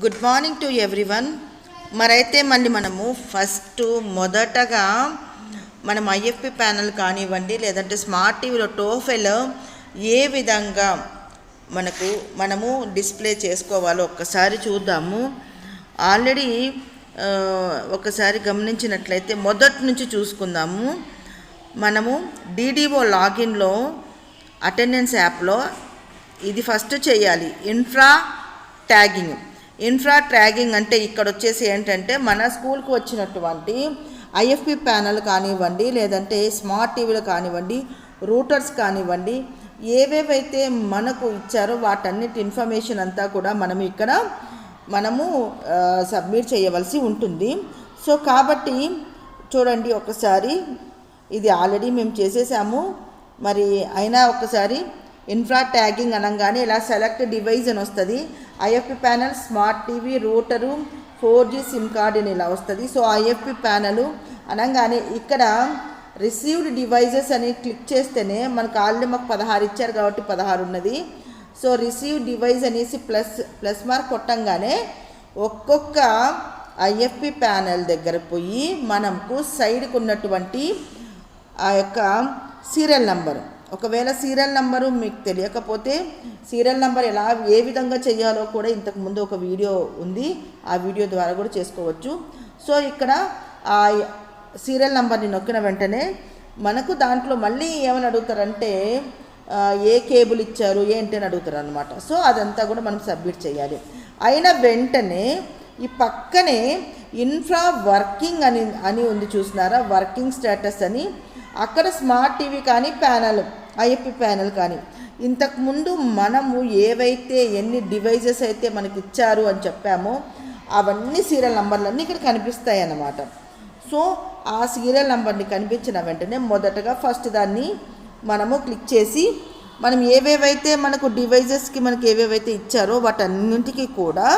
Good morning to everyone. మరైతే మళ్ళీ మనము మొదటగా మనం ఐఎఫ్పి ప్యానల్ కానివ్వండి, లేదంటే స్మార్ట్ టీవీలో టోఫెల్ ఏ విధంగా మనము డిస్ప్లే చేసుకోవాలో ఒక్కసారి చూద్దాము. ఆల్రెడీ ఒకసారి గమనించినట్లయితే మొదటి నుంచి చూసుకుందాము. మనము డిడిఓ లాగిన్లో అటెండెన్స్ యాప్లో ఇది ఫస్ట్ చేయాలి. ఇన్ఫ్రా ట్యాగింగ్ అంటే ఇక్కడ వచ్చేసి ఏంటంటే మన స్కూల్కి వచ్చినటువంటి ఐఎఫ్పి ప్యానల్ కానివ్వండి, లేదంటే స్మార్ట్ టీవీలు కానివ్వండి, రూటర్స్ కానివ్వండి, ఏవేవైతే మనకు ఇచ్చారో వాటన్నిటి ఇన్ఫర్మేషన్ అంతా కూడా మనము సబ్మిట్ చేయవలసి ఉంటుంది. సో కాబట్టి చూడండి ఒకసారి, ఇది ఆల్రెడీ మేము చేసేసాము. మరి అయినా ఒకసారి ఇన్ఫ్రా ట్యాగింగ్ అనగానే ఇలా సెలెక్ట్ డివైస్ అని వస్తుంది. IFP panel, smart TV, router, 4G SIM card అని ఇలా వస్తుంది. సో ఐఎఫ్పి ప్యానల్ అనగానే ఇక్కడ రిసీవ్డ్ డివైజెస్ అని క్లిక్ చేస్తేనే మనకు ఆల్రెడీ మాకు 16 ఇచ్చారు కాబట్టి 16 ఉన్నది. సో రిసీవ్ డివైస్ అనేసి ప్లస్ మార్క్ కొట్టంగానే ఒక్కొక్క ఐఎఫ్పి ప్యానల్ దగ్గర పోయి మనకు సైడ్కి ఉన్నటువంటి ఆ యొక్క సీరియల్ నెంబరు, ఒకవేళ సీరియల్ నెంబరు మీకు తెలియకపోతే సీరియల్ నెంబర్ ఏ విధంగా చేయాలో కూడా ఇంతకుముందు ఒక వీడియో ఉంది, ఆ వీడియో ద్వారా కూడా చేసుకోవచ్చు. సో ఇక్కడ ఆ సీరియల్ నెంబర్ని నొక్కిన వెంటనే మనకు దాంట్లో మళ్ళీ ఏమని అడుగుతారంటే ఏ కేబుల్ ఇచ్చారు ఏంటి అని అడుగుతారు అనమాట. సో అదంతా కూడా మనం సబ్మిట్ చేయాలి. అయిన వెంటనే ఈ పక్కనే ఇన్ఫ్రా వర్కింగ్ అని ఉంది, చూసినారా, వర్కింగ్ స్టేటస్ అని. అక్కడ స్మార్ట్ టీవీ కానీ ప్యానల్, ఐఎఫ్పి ప్యానల్ కానీ ఇంతకుముందు మనము ఏవైతే ఎన్ని డివైజెస్ అయితే మనకి ఇచ్చారు అని చెప్పామో అవన్నీ సీరియల్ నెంబర్లన్నీ ఇక్కడ కనిపిస్తాయి అన్నమాట. సో ఆ సీరియల్ నెంబర్ని కనిపించిన వెంటనే మొదటగా ఫస్ట్ దాన్ని మనము క్లిక్ చేసి మనం ఏవేవైతే మనకు డివైజెస్కి మనకి ఏవేవైతే ఇచ్చారో వాటన్నింటికి కూడా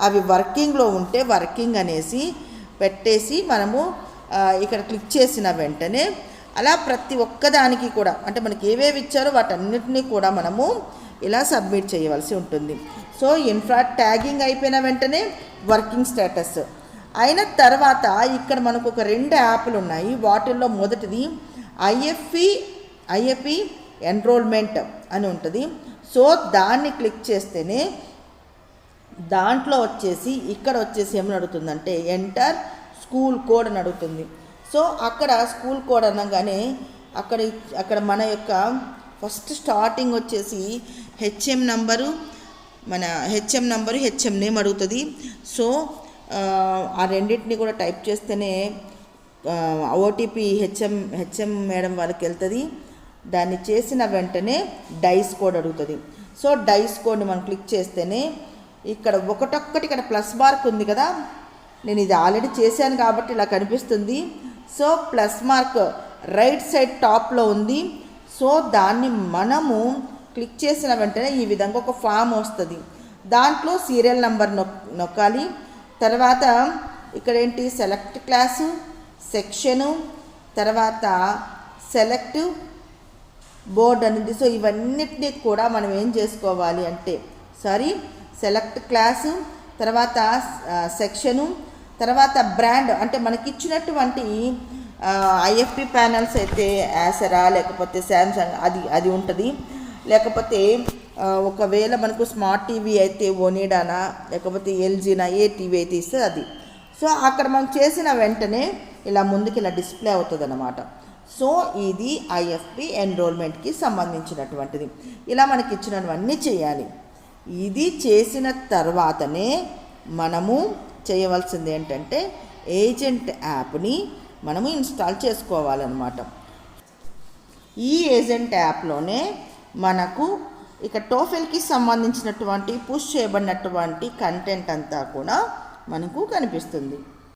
అవి వర్కింగ్లో ఉంటే వర్కింగ్ అనేసి పెట్టేసి మనము ఇక్కడ క్లిక్ చేసిన వెంటనే అలా ప్రతి ఒక్కదానికి కూడా అంటే మనకి ఏవేవి ఇచ్చారో వాటన్నిటినీ కూడా మనము ఇలా సబ్మిట్ చేయవలసి ఉంటుంది. సో ఇన్ఫ్రా ట్యాగింగ్ అయిపోయిన వెంటనే వర్కింగ్ స్టేటస్ అయిన తర్వాత ఇక్కడ మనకు ఒక 2 యాప్లు ఉన్నాయి. వాటిల్లో మొదటిది ఐఎఫ్పి ఎన్రోల్మెంట్ అని ఉంటుంది. సో దాన్ని క్లిక్ చేస్తేనే దాంట్లో వచ్చేసి ఇక్కడ వచ్చేసి ఏమని అడుగుతుందంటే ఎంటర్ స్కూల్ కోడ్ అని అడుగుతుంది. సో అక్కడ స్కూల్ కోడ్ అనగానే అక్కడ మన యొక్క ఫస్ట్ స్టార్టింగ్ వచ్చేసి హెచ్ఎం నంబరు, హెచ్ఎం నేమ్ అడుగుతుంది. సో ఆ రెండింటిని కూడా టైప్ చేస్తేనే ఓటీపీ హెచ్ఎం మేడం వాళ్ళకి వెళ్తుంది. దాన్ని చేసిన వెంటనే డైస్ కోడ్ అడుగుతుంది. సో డైస్ కోడ్ని మనం క్లిక్ చేస్తేనే ఇక్కడ ఇక్కడ ప్లస్ మార్క్ ఉంది కదా, నేను ఇది ఆల్రెడీ చేశాను కాబట్టి ఇలా కనిపిస్తుంది. So plus mark right side టాప్లో ఉంది. సో దాన్ని మనము క్లిక్ చేసిన వెంటనే ఈ విధంగా ఒక ఫామ్ వస్తుంది. దాంట్లో సీరియల్ నెంబర్ నొక్కాలి. తర్వాత ఇక్కడ ఏంటి సెలెక్ట్ క్లాసు, సెక్షను, తర్వాత సెలెక్ట్ బోర్డ్ అనేది. సో ఇవన్నిటినీ కూడా మనం ఏం చేసుకోవాలి అంటే సెలెక్ట్ క్లాసు, తర్వాత సెక్షను, తర్వాత బ్రాండ్ అంటే మనకి ఇచ్చినటువంటి ఐఎఫ్పి ప్యానల్స్ అయితే యాసరా లేకపోతే శాంసంగ్ అది ఉంటుంది. లేకపోతే ఒకవేళ మనకు స్మార్ట్ టీవీ అయితే ఓనిడానా లేకపోతే ఎల్జీనా ఏ టీవీ అయితే ఇస్తే అది. సో అక్కడ మనం చేసిన వెంటనే ఇలా ముందుకు ఇలా డిస్ప్లే అవుతుంది అన్నమాట. సో ఇది ఐఎఫ్పి ఎన్రోల్మెంట్కి సంబంధించినటువంటిది. ఇలా మనకి ఇచ్చినవన్నీ చేయాలి. ఇది చేసిన తర్వాతనే మనము చేయవలసింది ఏంటంటే ఏజెంట్ యాప్ని మనము ఇన్స్టాల్ చేసుకోవాలన్నమాట. ఈ ఏజెంట్ యాప్లోనే మనకు ఇక టోఫెల్కి సంబంధించినటువంటి పుష్ చేయబడినటువంటి కంటెంట్ అంతా కూడా మనకు కనిపిస్తుంది.